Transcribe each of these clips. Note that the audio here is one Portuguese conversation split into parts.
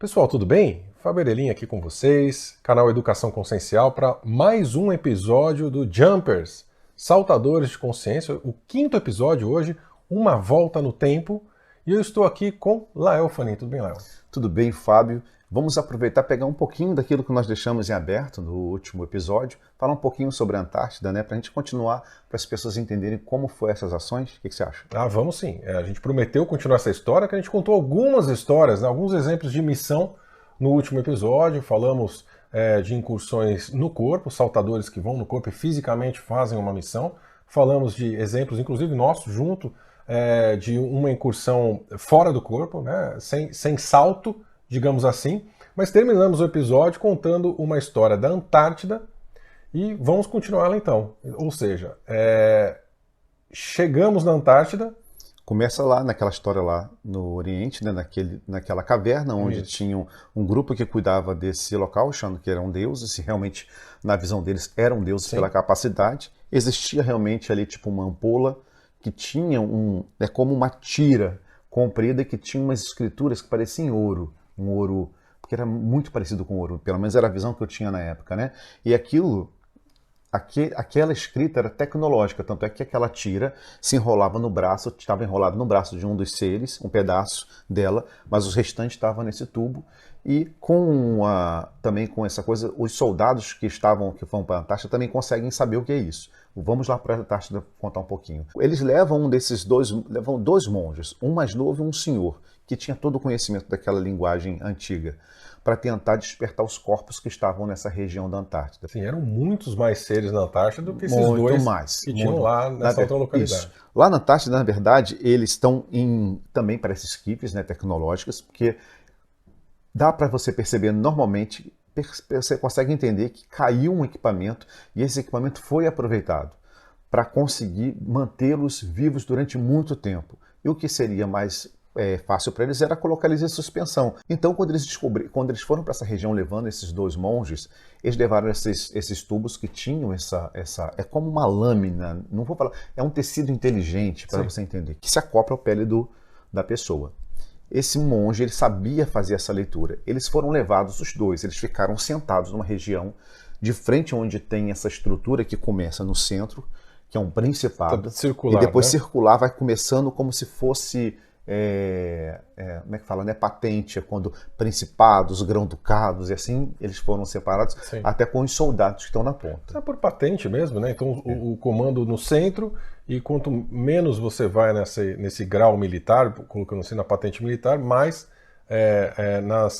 Pessoal, tudo bem? Fábio Erelinha aqui com vocês, canal Educação Consciencial, para mais um episódio do Jumpers, Saltadores de Consciência, o quinto episódio hoje, Uma Volta no Tempo, e eu estou aqui com Lael Fanin. Tudo bem, Lael? Tudo bem, Fábio. Vamos aproveitar e pegar um pouquinho daquilo que nós deixamos em aberto no último episódio, falar um pouquinho sobre a Antártida, né, para a gente continuar, para as pessoas entenderem como foram essas ações. O que você acha? Vamos sim. A gente prometeu continuar essa história, que a gente contou algumas histórias, né, alguns exemplos de missão no último episódio. Falamos de incursões no corpo, saltadores que vão no corpo e fisicamente fazem uma missão. Falamos de exemplos, inclusive nossos, junto de uma incursão fora do corpo, né, sem salto, digamos assim. Mas terminamos o episódio contando uma história da Antártida e vamos continuar ela então. Ou seja, chegamos na Antártida. Começa lá naquela história lá no Oriente, né, naquela caverna onde tinha um grupo que cuidava desse local, achando que eram deuses, e realmente na visão deles eram deuses. Sim. Pela capacidade. Existia realmente ali tipo uma ampola que tinha como uma tira comprida que tinha umas escrituras que pareciam ouro, um ouro, porque era muito parecido com ouro, pelo menos era a visão que eu tinha na época, né? E aquela escrita era tecnológica, tanto é que aquela tira se enrolava no braço, estava enrolado no braço de um dos seres, um pedaço dela, mas os restantes estavam nesse tubo. E também com essa coisa, os soldados que foram para a Antártida também conseguem saber o que é isso. Vamos lá para a Antártida contar um pouquinho. Eles levam dois monges, um mais novo e um senhor, que tinha todo o conhecimento daquela linguagem antiga, para tentar despertar os corpos que estavam nessa região da Antártida. Sim, eram muitos mais seres na Antártida do que esses dois que tinham lá nessa outra localidade. Isso. Lá na Antártida, na verdade, eles estão também para esses equipes, né, tecnológicas, porque dá para você perceber normalmente, você consegue entender que caiu um equipamento e esse equipamento foi aproveitado para conseguir mantê-los vivos durante muito tempo. E o que seria mais fácil para eles era colocar eles em suspensão. Então, quando eles foram para essa região levando esses dois monges, eles levaram esses tubos que tinham é como uma lâmina, não vou falar, é um tecido inteligente para você entender, que se acopla à pele da pessoa. Esse monge, ele sabia fazer essa leitura. Eles foram levados, os dois, eles ficaram sentados numa região de frente onde tem essa estrutura que começa no centro, que é um principado, circular, e depois né? Circular, vai começando como se fosse, como é que fala, né? Patente, é quando principados, grão-ducados, e assim eles foram separados. Sim. Até com os soldados que estão na ponta. É por patente mesmo, né? Então o comando no centro, e quanto menos você vai nesse grau militar, colocando assim na patente militar, mais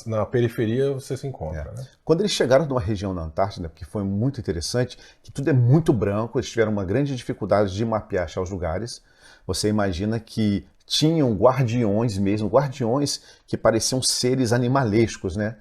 na periferia você se encontra. Né? Quando eles chegaram numa região na Antártida, que foi muito interessante, que tudo é muito branco, eles tiveram uma grande dificuldade de mapear, achar os lugares. Você imagina que tinham guardiões mesmo, guardiões que pareciam seres animalescos, né?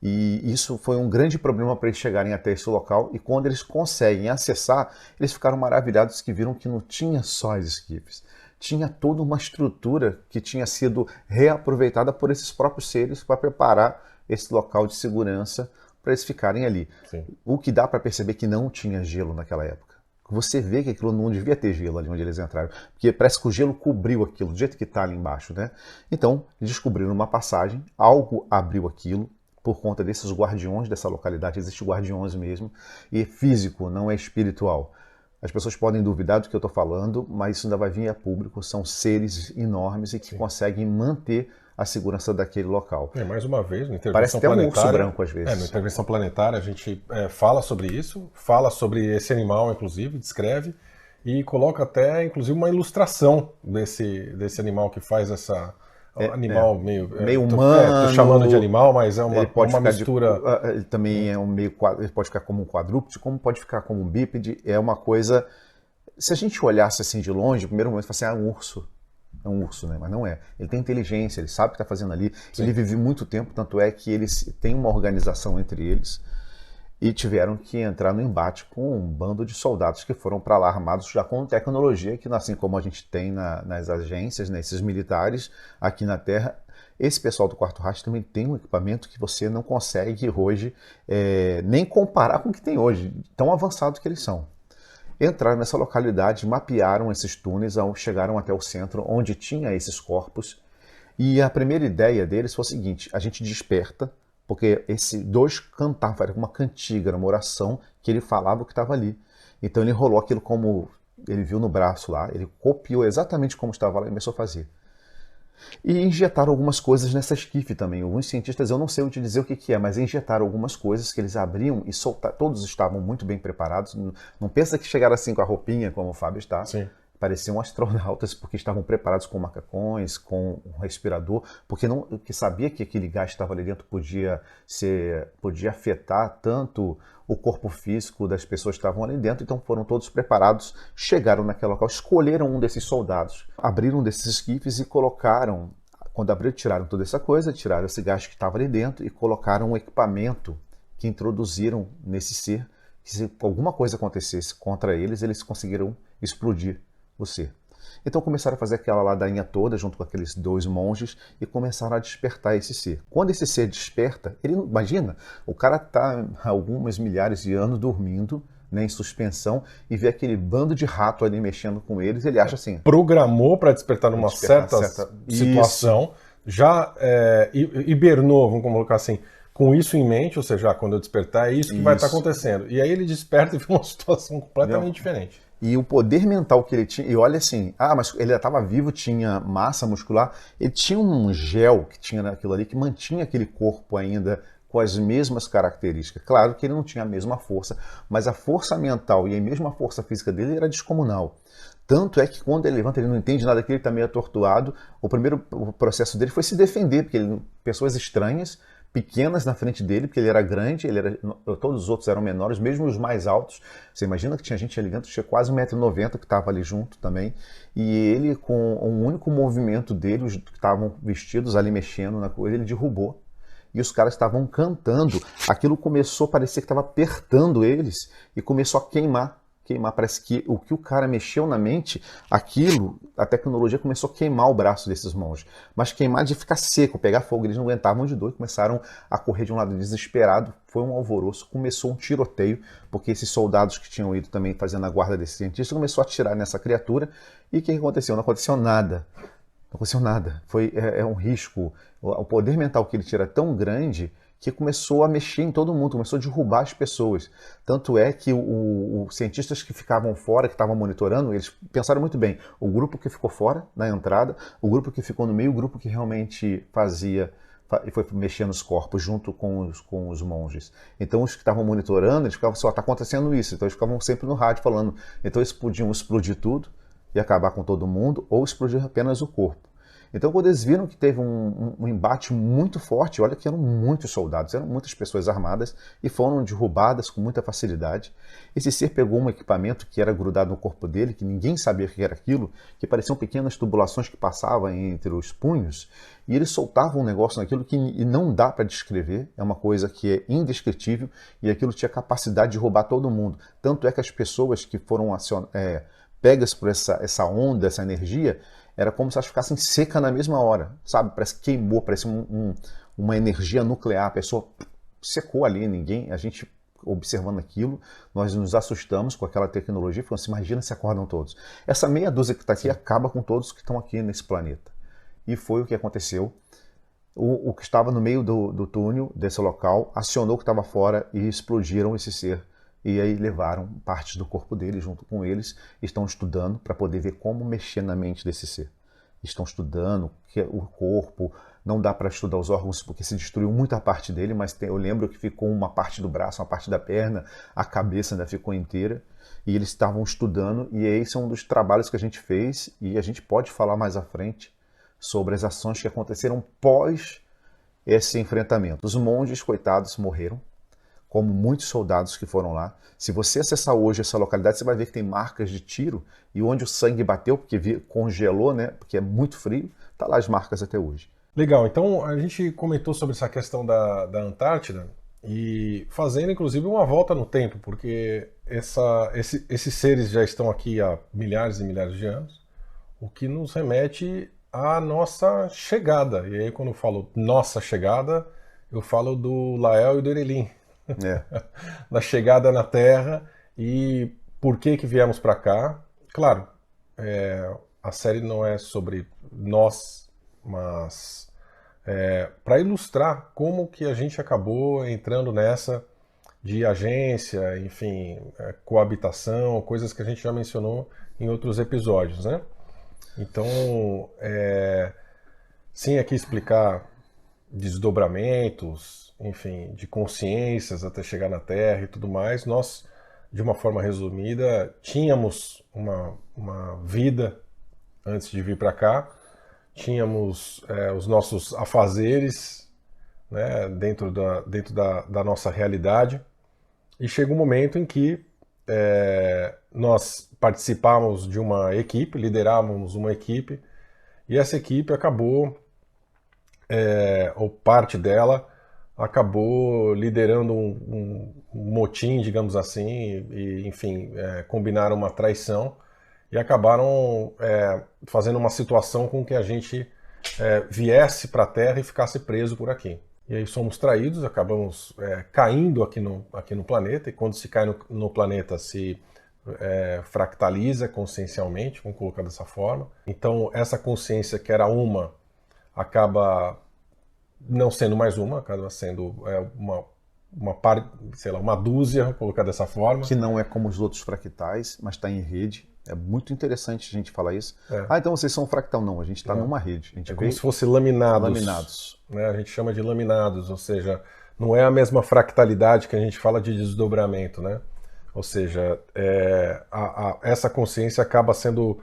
E isso foi um grande problema para eles chegarem até esse local, e quando eles conseguem acessar, eles ficaram maravilhados que viram que não tinha só as esquifes. Tinha toda uma estrutura que tinha sido reaproveitada por esses próprios seres para preparar esse local de segurança para eles ficarem ali. Sim. O que dá para perceber que não tinha gelo naquela época. Você vê que aquilo não devia ter gelo ali onde eles entraram, porque parece que o gelo cobriu aquilo, do jeito que está ali embaixo, né? Então, descobriram uma passagem, algo abriu aquilo, por conta desses guardiões dessa localidade, existem guardiões mesmo, e físico, não é espiritual. As pessoas podem duvidar do que eu estou falando, mas isso ainda vai vir a público, são seres enormes e que conseguem manter a segurança daquele local. Mais uma vez, no Intervenção Parece até Planetária, um urso branco às vezes. No Intervenção Planetária a gente fala sobre isso, fala sobre esse animal, inclusive, descreve, e coloca até, inclusive, uma ilustração desse animal que faz essa... animal meio humano. Estou chamando de animal, mas é uma mistura. Ele também ele pode ficar como um quadrúpede, como pode ficar como um bípede. É uma coisa. Se a gente olhasse assim de longe, no primeiro momento, você fala assim, é um urso. É um urso, né? Mas não é. Ele tem inteligência, ele sabe o que está fazendo ali. Sim. Ele vive muito tempo, tanto é que eles têm uma organização entre eles. E tiveram que entrar no embate com um bando de soldados que foram para lá armados já com tecnologia, que assim como a gente tem nas agências, né, esses militares aqui na Terra, esse pessoal do Quarto Reich também tem um equipamento que você não consegue hoje nem comparar com o que tem hoje, tão avançado que eles são. Entraram nessa localidade, mapearam esses túneis, chegaram até o centro onde tinha esses corpos, E a primeira ideia deles foi o seguinte: a gente desperta, porque esses dois cantavam, era uma cantiga, era uma oração que ele falava o que estava ali. Então ele enrolou aquilo como ele viu no braço lá, ele copiou exatamente como estava lá e começou a fazer. E injetaram algumas coisas nessa esquife também. Alguns cientistas, eu não sei te dizer o que é, mas injetaram algumas coisas que eles abriam e soltaram. Todos estavam muito bem preparados. Não pensa que chegaram assim com a roupinha, como o Fábio está. Sim. Pareciam astronautas, porque estavam preparados com macacões, com um respirador, porque sabia que aquele gás que estava ali dentro podia afetar tanto o corpo físico das pessoas que estavam ali dentro. Então foram todos preparados, chegaram naquele local, escolheram um desses soldados, abriram um desses esquifes e colocaram, quando abriram, tiraram toda essa coisa, tiraram esse gás que estava ali dentro e colocaram um equipamento que introduziram nesse ser, que se alguma coisa acontecesse contra eles, eles conseguiram explodir o ser. Então começaram a fazer aquela ladainha toda junto com aqueles dois monges e começaram a despertar esse ser. Quando esse ser desperta, ele imagina, o cara está há algumas milhares de anos dormindo, né, em suspensão, e vê aquele bando de rato ali mexendo com eles, ele acha assim... Programou para despertar numa certa situação, já hibernou, vamos colocar assim, com isso em mente, ou seja, quando eu despertar é isso que vai estar acontecendo. E aí ele desperta e vê uma situação completamente diferente. E o poder mental que ele tinha, e olha assim, mas ele estava vivo, tinha massa muscular, ele tinha um gel que tinha naquilo ali que mantinha aquele corpo ainda com as mesmas características. Claro que ele não tinha a mesma força, mas a força mental e a mesma força física dele era descomunal. Tanto é que quando ele levanta, ele não entende nada, que ele está meio atordoado. O primeiro processo dele foi se defender, porque pessoas estranhas, pequenas na frente dele, porque ele era grande, todos os outros eram menores, mesmo os mais altos. Você imagina que tinha gente ali dentro, tinha quase 1,90 m que estava ali junto também. E ele, com um único movimento dele, os que estavam vestidos ali mexendo na coisa, ele derrubou. E os caras estavam cantando. Aquilo começou a parecer que estava apertando eles e começou a queimar. Parece que o cara mexeu na mente, a tecnologia começou a queimar o braço desses monges. Mas queimar de ficar seco, pegar fogo, eles não aguentavam de dor, começaram a correr de um lado desesperado, foi um alvoroço, começou um tiroteio, porque esses soldados que tinham ido também fazendo a guarda desse cientista, começou a atirar nessa criatura, e o que aconteceu? Não aconteceu nada. Não aconteceu nada. É um risco. O poder mental que ele tira é tão grande que começou a mexer em todo mundo, começou a derrubar as pessoas. Tanto é que os cientistas que ficavam fora, que estavam monitorando, eles pensaram muito bem. O grupo que ficou fora, na entrada, o grupo que ficou no meio, o grupo que realmente foi mexendo os corpos junto com os monges. Então os que estavam monitorando, eles ficavam só, está acontecendo isso. Então eles ficavam sempre no rádio falando. Então eles podiam explodir tudo e acabar com todo mundo, ou explodir apenas o corpo. Então, quando eles viram que teve um embate muito forte, olha que eram muitos soldados, eram muitas pessoas armadas e foram derrubadas com muita facilidade. Esse ser pegou um equipamento que era grudado no corpo dele, que ninguém sabia o que era aquilo, que pareciam pequenas tubulações que passavam entre os punhos, e eles soltavam um negócio naquilo que não dá para descrever, é uma coisa que é indescritível, e aquilo tinha capacidade de roubar todo mundo. Tanto é que as pessoas que foram pegas por essa onda, essa energia, era como se elas ficassem secas na mesma hora, sabe? Parece que queimou, parece uma energia nuclear. A pessoa secou ali, a gente observando aquilo, nós nos assustamos com aquela tecnologia e falamos assim, imagina se acordam todos. Essa meia dúzia que está aqui acaba com todos que estão aqui nesse planeta. E foi o que aconteceu. O que estava no meio do túnel desse local acionou o que estava fora e explodiram esse ser. E aí levaram partes do corpo dele junto com eles, estão estudando para poder ver como mexer na mente desse ser. Estão estudando o corpo, não dá para estudar os órgãos porque se destruiu muita parte dele, mas eu lembro que ficou uma parte do braço, uma parte da perna, a cabeça ainda ficou inteira. E eles estavam estudando, e esse é um dos trabalhos que a gente fez, e a gente pode falar mais à frente sobre as ações que aconteceram pós esse enfrentamento. Os monges, coitados, morreram, como muitos soldados que foram lá. Se você acessar hoje essa localidade, você vai ver que tem marcas de tiro, e onde o sangue bateu, porque congelou, né, porque é muito frio, tá lá as marcas até hoje. Legal, então a gente comentou sobre essa questão da Antártida, e fazendo inclusive uma volta no tempo, porque esses seres já estão aqui há milhares e milhares de anos, o que nos remete à nossa chegada. E aí quando eu falo nossa chegada, eu falo do Lael e do Erelim. Da chegada na Terra e por que viemos para cá. Claro, a série não é sobre nós mas para ilustrar como que a gente acabou entrando nessa de agência, enfim, coabitação, coisas que a gente já mencionou em outros episódios, né? Então, sem aqui explicar desdobramentos, enfim, de consciências até chegar na Terra e tudo mais, nós, de uma forma resumida, tínhamos uma vida antes de vir para cá, tínhamos os nossos afazeres, né, dentro da nossa realidade, e chega um momento em que nós participávamos de uma equipe, liderávamos uma equipe, e essa equipe acabou, ou parte dela, acabou liderando um motim, digamos assim, e enfim, combinaram uma traição e acabaram fazendo uma situação com que a gente viesse para a Terra e ficasse preso por aqui. E aí somos traídos, acabamos caindo aqui no planeta, e quando se cai no planeta se fractaliza consciencialmente, vamos colocar dessa forma. Então essa consciência que era uma, acaba não sendo mais uma, acaba sendo uma dúzia, vamos colocar dessa forma. Que não é como os outros fractais, mas está em rede. É muito interessante a gente falar isso. Então vocês são um fractal. Não, a gente está numa rede. A gente como se fosse laminados. Né? A gente chama de laminados, ou seja, não é a mesma fractalidade que a gente fala de desdobramento, né? Ou seja, essa consciência acaba sendo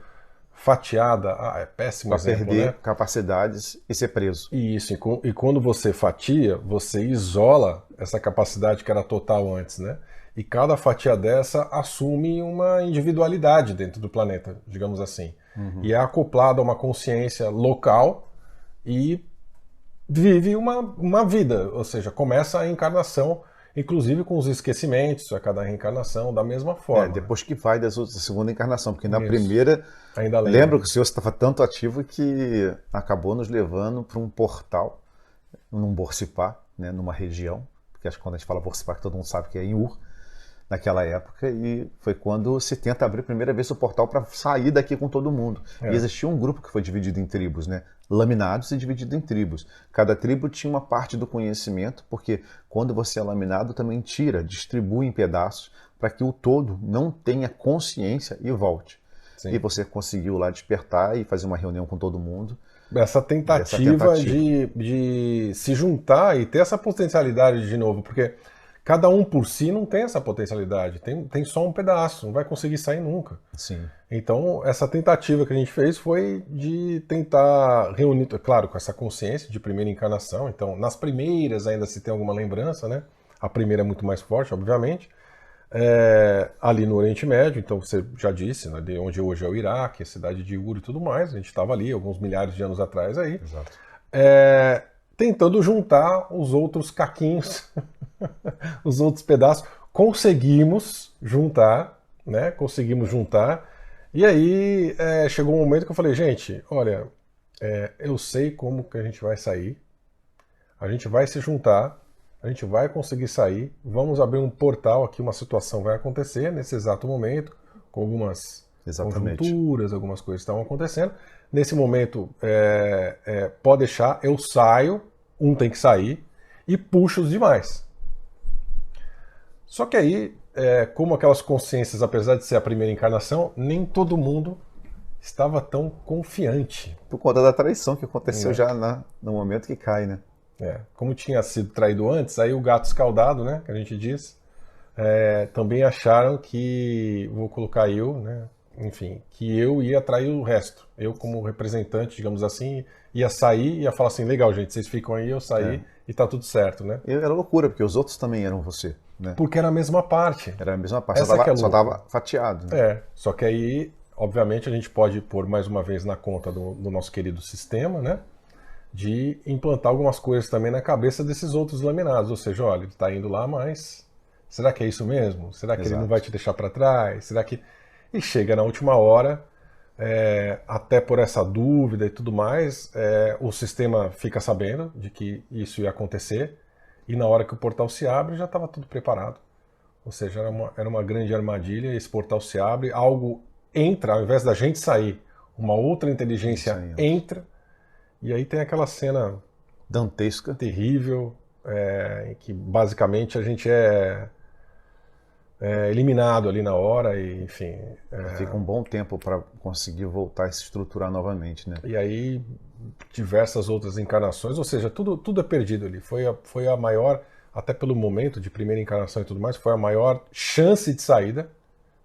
fatiada, é péssimo exemplo, perder né? capacidades e ser preso. Isso, e quando você fatia, você isola essa capacidade que era total antes, né? E cada fatia dessa assume uma individualidade dentro do planeta, digamos assim. E é acoplado a uma consciência local e vive uma vida, ou seja, começa a encarnação, inclusive com os esquecimentos a cada reencarnação, da mesma forma. Depois que vai da segunda encarnação, porque na primeira, ainda lembra que o Senhor estava tanto ativo que acabou nos levando para um portal, num Borcipá, né, numa região, porque acho que quando a gente fala Borcipá, todo mundo sabe que é em Ur, naquela época, e foi quando se tenta abrir a primeira vez o portal para sair daqui com todo mundo. E existia um grupo que foi dividido em tribos, né? Laminados e dividido em tribos. Cada tribo tinha uma parte do conhecimento, porque quando você é laminado também distribui em pedaços, para que o todo não tenha consciência e volte. Sim. E você conseguiu lá despertar e fazer uma reunião com todo mundo. Essa tentativa de se juntar e ter essa potencialidade de novo, porque cada um por si não tem essa potencialidade, tem só um pedaço, não vai conseguir sair nunca. Sim. Então, essa tentativa que a gente fez foi de tentar reunir, claro, com essa consciência de primeira encarnação. Então, nas primeiras ainda se tem alguma lembrança, né? A primeira é muito mais forte, obviamente. Ali no Oriente Médio, então você já disse, né, de onde hoje é o Iraque, a cidade de Ur e tudo mais, a gente estava ali alguns milhares de anos atrás aí. Exato. Tentando juntar os outros caquinhos, os outros pedaços. Conseguimos juntar, né? Conseguimos juntar. E aí chegou um momento que eu falei, gente, olha, eu sei como que a gente vai sair. A gente vai se juntar, a gente vai conseguir sair. Vamos abrir um portal aqui, uma situação vai acontecer nesse exato momento, com algumas conjunturas, algumas coisas estão acontecendo. Nesse momento, pode deixar, eu saio, um tem que sair, e puxo os demais. Só que aí, como aquelas consciências, apesar de ser a primeira encarnação, nem todo mundo estava tão confiante. Por conta da traição que aconteceu já no momento que cai, né? Como tinha sido traído antes, aí o gato escaldado, né, que a gente diz, também acharam que, vou colocar eu, né, enfim, que eu ia trair o resto. Eu, como representante, digamos assim, ia sair e ia falar assim, legal, gente, vocês ficam aí, eu saí e tá tudo certo, né? E era loucura, porque os outros também eram você, né? Porque era a mesma parte. Era a mesma parte, só estava fatiado. Né? Só que aí, obviamente, a gente pode pôr mais uma vez na conta do nosso querido sistema, né? De implantar algumas coisas também na cabeça desses outros laminados. Ou seja, olha, ele está indo lá, mas será que é isso mesmo? Será que ele não vai te deixar para trás? Será que... E chega na última hora, até por essa dúvida e tudo mais, o sistema fica sabendo de que isso ia acontecer, e na hora que o portal se abre já estava tudo preparado. Ou seja, era uma grande armadilha, esse portal se abre, algo entra, ao invés da gente sair, uma outra inteligência entra E aí tem aquela cena Dantesca. terrível, em que basicamente a gente é eliminado ali na hora e, enfim. Fica um bom tempo para conseguir voltar a se estruturar novamente, né? E aí diversas outras encarnações, ou seja, tudo é perdido ali. Foi a maior, até pelo momento de primeira encarnação e tudo mais, foi a maior chance de saída.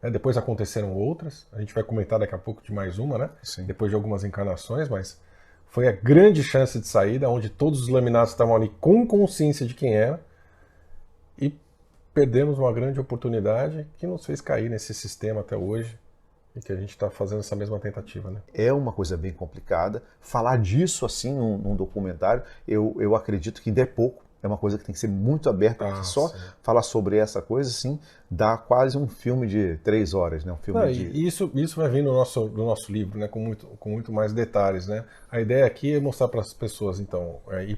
Né? Depois aconteceram outras, a gente vai comentar daqui a pouco de mais uma, né? Sim. Depois de algumas encarnações, mas foi a grande chance de saída, onde todos os laminados estavam ali com consciência de quem era, e perdemos uma grande oportunidade que nos fez cair nesse sistema até hoje, e que a gente está fazendo essa mesma tentativa, né? É uma coisa bem complicada. Falar disso assim num documentário, eu acredito que der pouco. É uma coisa que tem que ser muito aberta, porque só Sim. falar sobre essa coisa, assim, dá quase um filme de 3 horas, né? Um filme Não, de... e isso vai vir no nosso livro, né, com muito mais detalhes, né? A ideia aqui é mostrar para as pessoas, então, e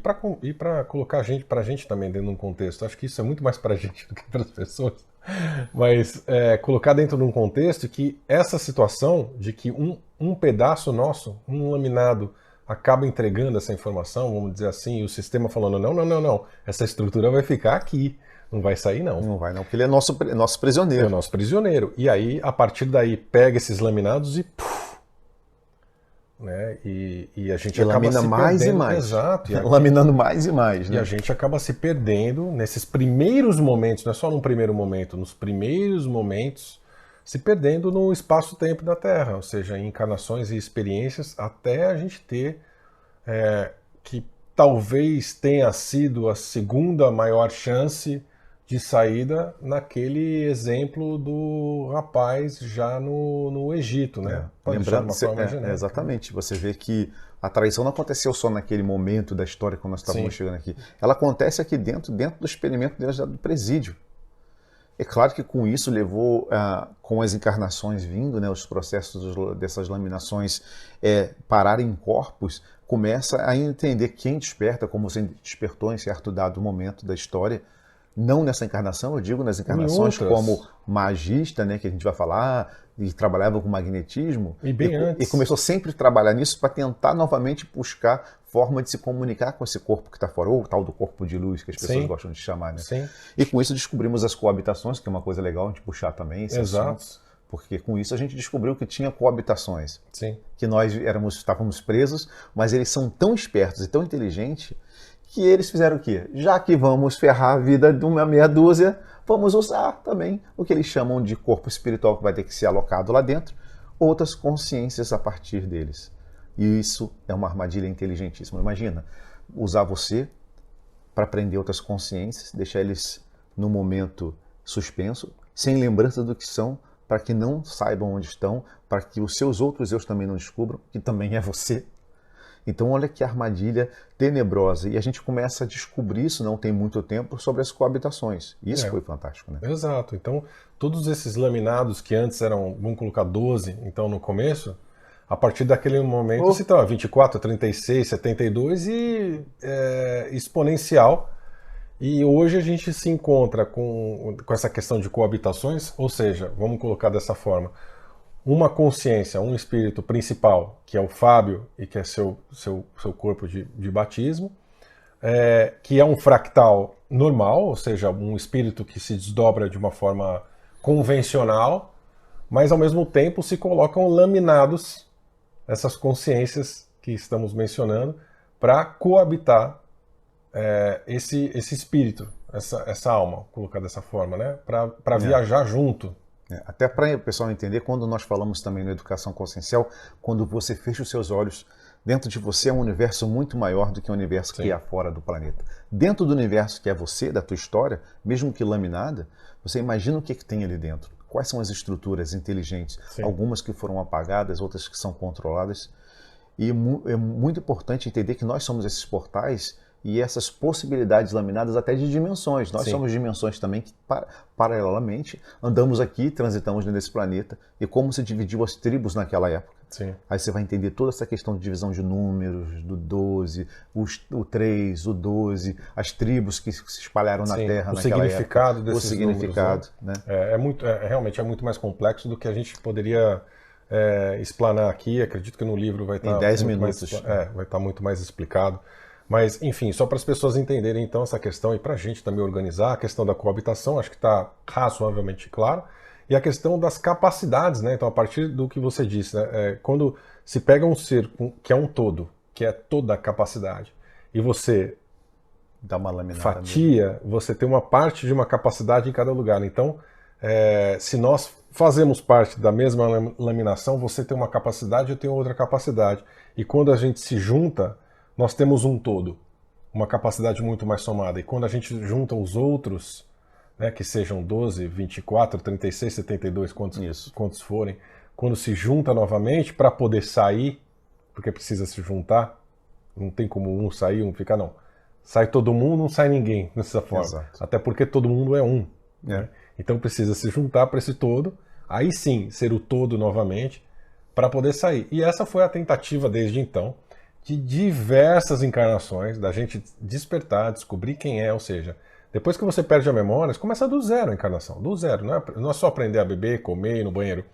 para colocar para a gente também dentro de um contexto. Acho que isso é muito mais para a gente do que para as pessoas. Mas colocar dentro de um contexto que essa situação de que um pedaço nosso, um laminado, acaba entregando essa informação, vamos dizer assim, e o sistema falando, não, essa estrutura vai ficar aqui, não vai sair não. Não vai não, porque ele é nosso É prisioneiro. o nosso prisioneiro. E aí, a partir daí, pega esses laminados e... né? E a gente E acaba lamina se mais perdendo. e mais. Exato. Laminando mais e mais, E né? a gente acaba se perdendo nesses primeiros momentos, não é só num primeiro momento, nos primeiros momentos, se perdendo no espaço-tempo da Terra, ou seja, em encarnações e experiências, até a gente ter que talvez tenha sido a segunda maior chance de saída naquele exemplo do rapaz já no Egito, né? Pode deixar de Lembrando, uma forma genérica. exatamente, você vê que a traição não aconteceu só naquele momento da história quando nós estávamos Sim. chegando aqui. Ela acontece aqui dentro do experimento deles do presídio. É claro que com isso levou, com as encarnações vindo, né, os processos dessas laminações pararem em corpos, começa a entender quem desperta, como você despertou em certo dado momento da história, não nessa encarnação, eu digo nas encarnações como magista, né, que a gente vai falar, e trabalhava com magnetismo, E bem antes. e começou sempre a trabalhar nisso para tentar novamente buscar forma de se comunicar com esse corpo que está fora, ou o tal do corpo de luz que as pessoas Sim. gostam de chamar, né? Sim. E com isso descobrimos as coabitações, que é uma coisa legal a gente puxar também esse Exato. assunto, porque com isso a gente descobriu que tinha coabitações, Sim. que nós estávamos presos, mas eles são tão espertos e tão inteligentes que eles fizeram o quê? Já que vamos ferrar a vida de uma meia dúzia, vamos usar também o que eles chamam de corpo espiritual que vai ter que ser alocado lá dentro, outras consciências a partir deles. E isso é uma armadilha inteligentíssima. Imagina, usar você para prender outras consciências, deixar eles no momento suspenso, sem lembrança do que são, para que não saibam onde estão, para que os seus outros eus também não descubram, que também é você. Então olha que armadilha tenebrosa. E a gente começa a descobrir isso, não tem muito tempo, sobre as coabitações. Isso foi fantástico, né? Exato. Então, todos esses laminados que antes eram, vamos colocar 12, então no começo, a partir daquele momento se torna 24, 36, 72 e exponencial. E hoje a gente se encontra com essa questão de coabitações, ou seja, vamos colocar dessa forma, uma consciência, um espírito principal, que é o Fábio e que é seu corpo de batismo, que é um fractal normal, ou seja, um espírito que se desdobra de uma forma convencional, mas ao mesmo tempo se colocam laminados essas consciências que estamos mencionando para coabitar esse espírito, essa alma, colocar dessa forma, né? Para viajar junto. Até para o pessoal entender, quando nós falamos também na educação consciencial, quando você fecha os seus olhos, dentro de você é um universo muito maior do que o universo que há fora do planeta. Dentro do universo que é você, da tua história, mesmo que laminada, você imagina o que tem ali dentro. Quais são as estruturas inteligentes? Sim. Algumas que foram apagadas, outras que são controladas. E é muito importante entender que nós somos esses portais e essas possibilidades laminadas até de dimensões. Nós somos dimensões também que, paralelamente, andamos aqui, transitamos nesse planeta. E como se dividiu as tribos naquela época. Sim. Aí você vai entender toda essa questão de divisão de números, do 12, o 3, o 12, as tribos que se espalharam na Terra naquela significado época. Desses o significado. Números, né? Realmente é muito mais complexo do que a gente poderia explanar aqui, acredito que no livro vai estar em 10 minutos. Vai estar muito mais explicado. Mas, enfim, só para as pessoas entenderem então essa questão e para a gente também organizar, a questão da coabitação, acho que está razoavelmente claro, e a questão das capacidades, né? Então, a partir do que você disse, né? Quando se pega um ser que é um todo, que é toda a capacidade, e você dá uma laminada fatia, você tem uma parte de uma capacidade em cada lugar. Então, se nós fazemos parte da mesma laminação, você tem uma capacidade, eu tenho outra capacidade. E quando a gente se junta, nós temos um todo, uma capacidade muito mais somada. E quando a gente junta os outros, né, que sejam 12, 24, 36, 72, quantos forem, quando se junta novamente para poder sair, porque precisa se juntar, não tem como um sair, um ficar, não. Sai todo mundo, não sai ninguém dessa forma. Exato. Até porque todo mundo é um. Né? Então precisa se juntar para esse todo, aí sim ser o todo novamente, para poder sair. E essa foi a tentativa desde então, de diversas encarnações, da gente despertar, descobrir quem é, ou seja, depois que você perde a memória, você começa do zero a encarnação, do zero, não é só aprender a beber, comer, ir no banheiro.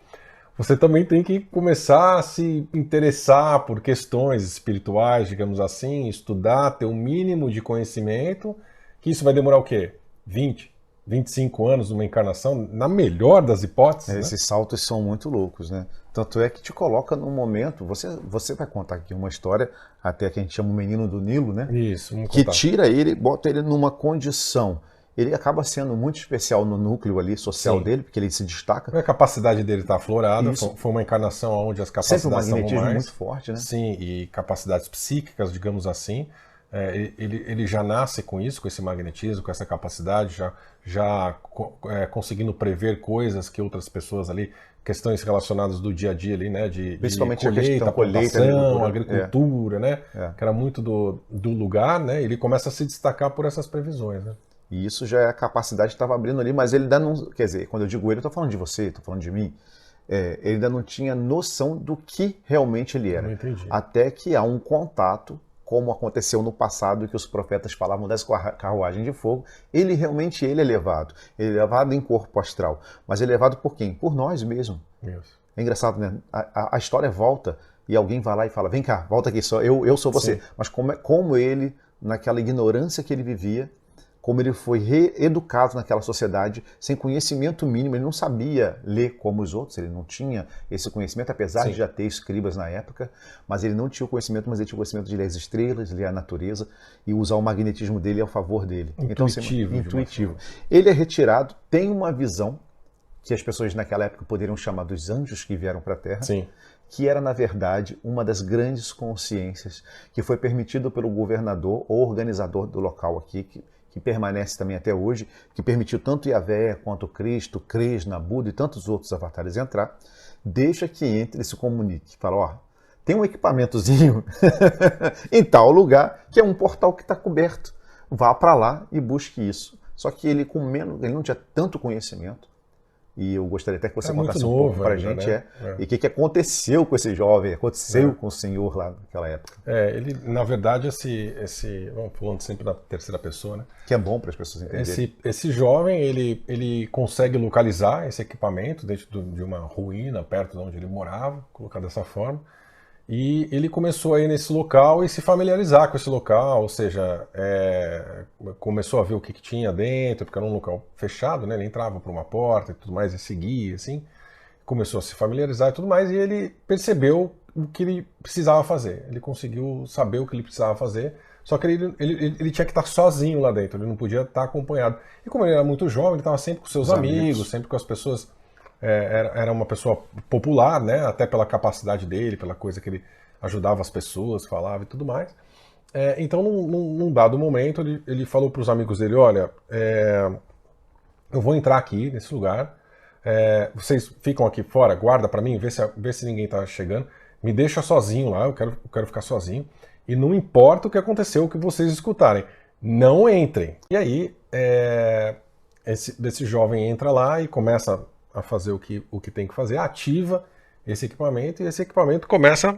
Você também tem que começar a se interessar por questões espirituais, digamos assim, estudar, ter um mínimo de conhecimento, que isso vai demorar o quê? 20, 25 anos numa encarnação, na melhor das hipóteses. Esses saltos são muito loucos, né? Tanto é que te coloca num momento, você vai contar aqui uma história, até que a gente chama o menino do Nilo, né? Isso, que tira ele, bota ele numa condição. Ele acaba sendo muito especial no núcleo ali social dele, porque ele se destaca. A capacidade dele está aflorada, foi uma encarnação onde as capacidades sempre um magnetismo são mais, muito forte, né? Sim, e capacidades psíquicas, digamos assim. Ele já nasce com isso, com esse magnetismo, com essa capacidade, já conseguindo prever coisas que outras pessoas ali, questões relacionadas do dia a dia ali, né, principalmente de colheita, plantação, agricultura, né, que era muito do lugar, né, ele começa a se destacar por essas previsões, né. E isso já é a capacidade que estava abrindo ali, mas ele ainda não, quer dizer, quando eu digo ele, eu estou falando de você, estou falando de mim, ele ainda não tinha noção do que realmente ele era. Não entendi. Até que há um contato, como aconteceu no passado, que os profetas falavam das carruagens de fogo, ele é levado. Ele é levado em corpo astral. Mas é levado por quem? Por nós mesmos. Isso. É engraçado, né? A história volta e alguém vai lá e fala, vem cá, volta aqui, eu sou você. Sim. Mas como ele, naquela ignorância que ele vivia, como ele foi reeducado naquela sociedade, sem conhecimento mínimo, ele não sabia ler como os outros, ele não tinha esse conhecimento, apesar de já ter escribas na época, mas ele não tinha o conhecimento, mas ele tinha o conhecimento de ler as estrelas, ler a natureza e usar o magnetismo dele ao favor dele. Intuitivo. Então, intuitivo. Ele é retirado, tem uma visão que as pessoas naquela época poderiam chamar dos anjos que vieram para a Terra, Sim. que era, na verdade, uma das grandes consciências que foi permitido pelo governador ou organizador do local aqui, que permanece também até hoje, que permitiu tanto Yahvé quanto Cristo, Krishna, Buda e tantos outros avatares entrar, deixa que entre e se comunique. Fala, ó, tem um equipamentozinho em tal lugar que é um portal que está coberto. Vá para lá e busque isso. Só que ele não tinha tanto conhecimento. E eu gostaria até que você contasse um pouco para a gente, e o que aconteceu com esse jovem, aconteceu com o senhor lá naquela época. Ele, na verdade, vamos falando sempre na terceira pessoa, né? Que é bom para as pessoas entenderem. Esse jovem, ele consegue localizar esse equipamento dentro de uma ruína, perto de onde ele morava, colocar dessa forma, e ele começou a ir nesse local e se familiarizar com esse local, ou seja, começou a ver o que tinha dentro, porque era um local fechado, né? Ele entrava por uma porta e tudo mais, e seguia, assim, começou a se familiarizar e tudo mais, e ele percebeu o que ele precisava fazer, ele conseguiu saber o que ele precisava fazer, só que ele tinha que estar sozinho lá dentro, ele não podia estar acompanhado. E como ele era muito jovem, ele estava sempre com seus amigos, sempre com as pessoas. Era uma pessoa popular, né? Até pela capacidade dele, pela coisa que ele ajudava as pessoas, falava e tudo mais. Então, num dado momento, ele falou para os amigos dele, olha, eu vou entrar aqui nesse lugar, vocês ficam aqui fora, guarda para mim, vê se ninguém está chegando, me deixa sozinho lá, eu quero ficar sozinho, e não importa o que aconteceu, o que vocês escutarem, não entrem. E aí, esse jovem entra lá e começa a fazer o que tem que fazer, ativa esse equipamento e esse equipamento começa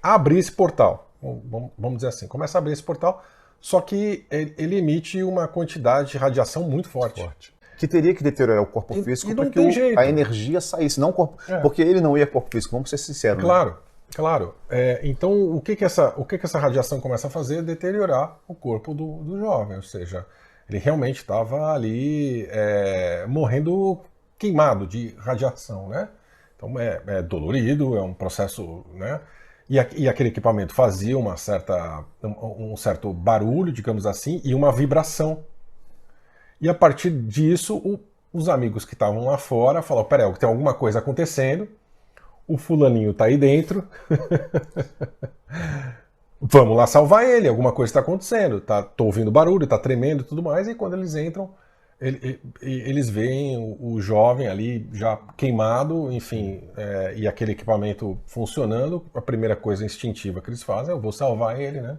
a abrir esse portal. Vamos dizer assim, começa a abrir esse portal, só que ele emite uma quantidade de radiação muito forte. que teria que deteriorar o corpo físico para que a energia saísse, não o corpo, porque ele não ia corpo físico, vamos ser sinceros. Claro, né? Claro. Então, o que essa radiação começa a fazer? Deteriorar o corpo do jovem, ou seja, ele realmente estava ali morrendo queimado de radiação, né? Então é dolorido, é um processo, né? E aquele equipamento fazia um certo barulho, digamos assim, e uma vibração. E a partir disso, os amigos que estavam lá fora falaram, peraí, tem alguma coisa acontecendo, o fulaninho tá aí dentro, vamos lá salvar ele, alguma coisa está acontecendo, tô ouvindo barulho, tá tremendo e tudo mais, e quando eles entram, eles veem o jovem ali já queimado, enfim, e aquele equipamento funcionando. A primeira coisa instintiva que eles fazem é eu vou salvar ele, né?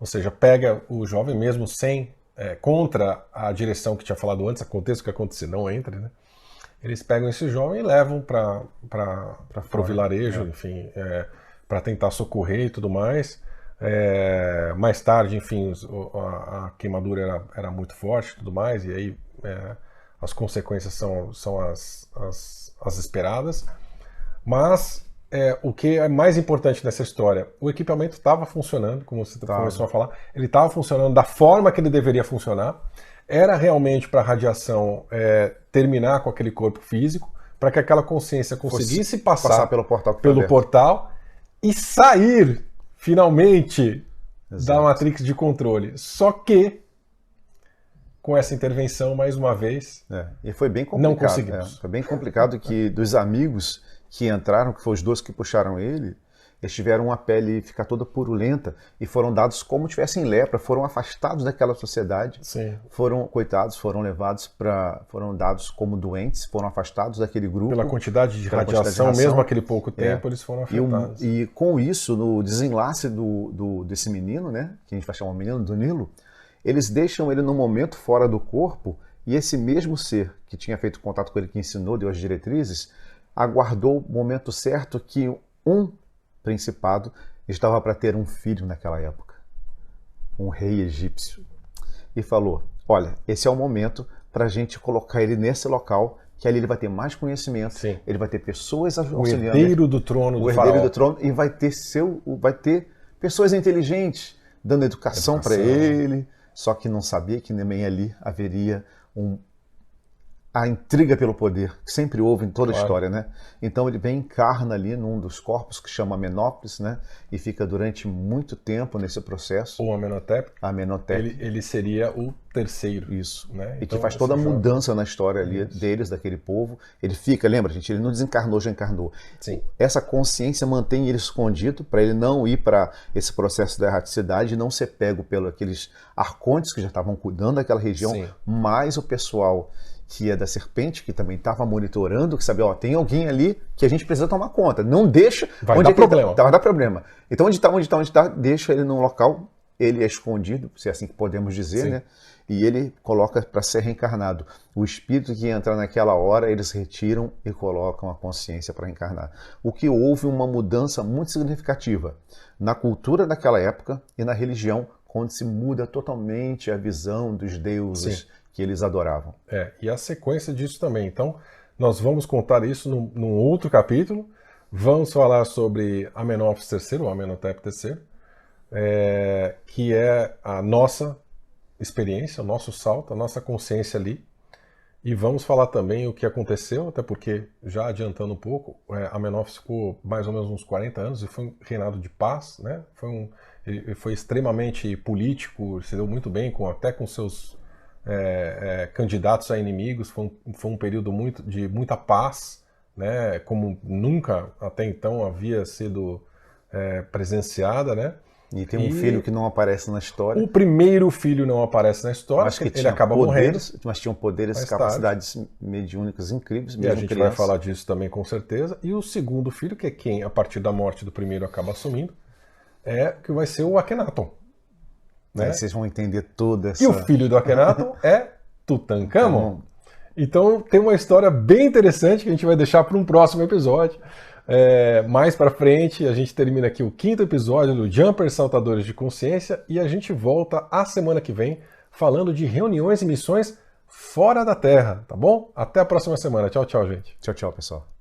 Ou seja, pega o jovem mesmo sem, contra a direção que tinha falado antes, aconteça o que acontecer, não entre, né? Eles pegam esse jovem e levam para o vilarejo, enfim, para tentar socorrer e tudo mais. Mais tarde, enfim, a queimadura era muito forte e tudo mais, e aí as consequências são as esperadas. Mas o que é mais importante nessa história, o equipamento estava funcionando, como você começou a falar, ele estava funcionando da forma que ele deveria funcionar, era realmente para a radiação terminar com aquele corpo físico, para que aquela consciência conseguisse passar pelo portal e sair finalmente da matrix de controle. Só que, com essa intervenção, mais uma vez, e foi bem complicado, não conseguimos. Foi bem complicado que dos amigos que entraram, que foram os dois que puxaram ele, eles tiveram uma pele ficar toda purulenta e foram dados como tivessem lepra, foram afastados daquela sociedade. Sim. Foram dados como doentes, foram afastados daquele grupo. Pela quantidade de radiação, mesmo aquele pouco tempo, eles foram afetados. E com isso, no desenlace desse menino, né, que a gente vai chamar o menino do Nilo, eles deixam ele num momento fora do corpo, e esse mesmo ser que tinha feito contato com ele, que ensinou, deu as diretrizes, aguardou o momento certo que um principado estava para ter um filho naquela época, um rei egípcio, e falou, olha, esse é o momento para a gente colocar ele nesse local, que ali ele vai ter mais conhecimento, Sim. Ele vai ter pessoas auxiliando, o herdeiro do trono do faraó. Do trono, e vai ter pessoas inteligentes dando educação para ele, só que não sabia que também ali haveria a intriga pelo poder, que sempre houve em toda a história, né? Então ele vem e encarna ali num dos corpos que chama Amenópolis, né? E fica durante muito tempo nesse processo. O Amenhotep. Ele seria o terceiro. Isso. Né? E que faz toda a mudança na história ali deles, daquele povo. Ele fica, lembra, gente, ele não desencarnou, já encarnou. Sim. Essa consciência mantém ele escondido para ele não ir para esse processo da erraticidade e não ser pego pelos aqueles arcontes que já estavam cuidando daquela região, Sim. mais o pessoal que é da serpente, que também estava monitorando, que sabia, tem alguém ali que a gente precisa tomar conta. Não deixa... Vai dar problema. Vai dar problema. Então, onde está, deixa ele num local, ele é escondido, se é assim que podemos dizer, Sim. né? E ele coloca para ser reencarnado. O espírito que entra naquela hora, eles retiram e colocam a consciência para reencarnar. O que houve uma mudança muito significativa na cultura daquela época e na religião, onde se muda totalmente a visão dos deuses, sim, que eles adoravam. E a sequência disso também. Então, nós vamos contar isso num outro capítulo. Vamos falar sobre Amenófis III, ou Amenhotep III, que é a nossa experiência, o nosso salto, a nossa consciência ali. E vamos falar também o que aconteceu, até porque, já adiantando um pouco, Amenófis ficou mais ou menos uns 40 anos e foi um reinado de paz, né? Ele foi extremamente político, se deu muito bem até com seus candidatos a inimigos. Foi um período de muita paz, né? Como nunca até então havia sido presenciada, né? E tem um filho que não aparece na história. O primeiro filho não aparece na história, mas que ele acaba morrendo. Mas tinham poderes e capacidades mediúnicas incríveis, mesmo e a gente criança. vai falar disso também com certeza. E o segundo filho, que é quem, a partir da morte do primeiro, acaba assumindo, que vai ser o Akhenaton. Né? Aí vocês vão entender toda essa... E o filho do Akhenaton é Tutankhamon. Então tem uma história bem interessante que a gente vai deixar para um próximo episódio. Mais pra frente, a gente termina aqui o 5º episódio do Jumper Saltadores de Consciência e a gente volta a semana que vem falando de reuniões e missões fora da Terra, tá bom? Até a próxima semana. Tchau, tchau, gente. Tchau, tchau, pessoal.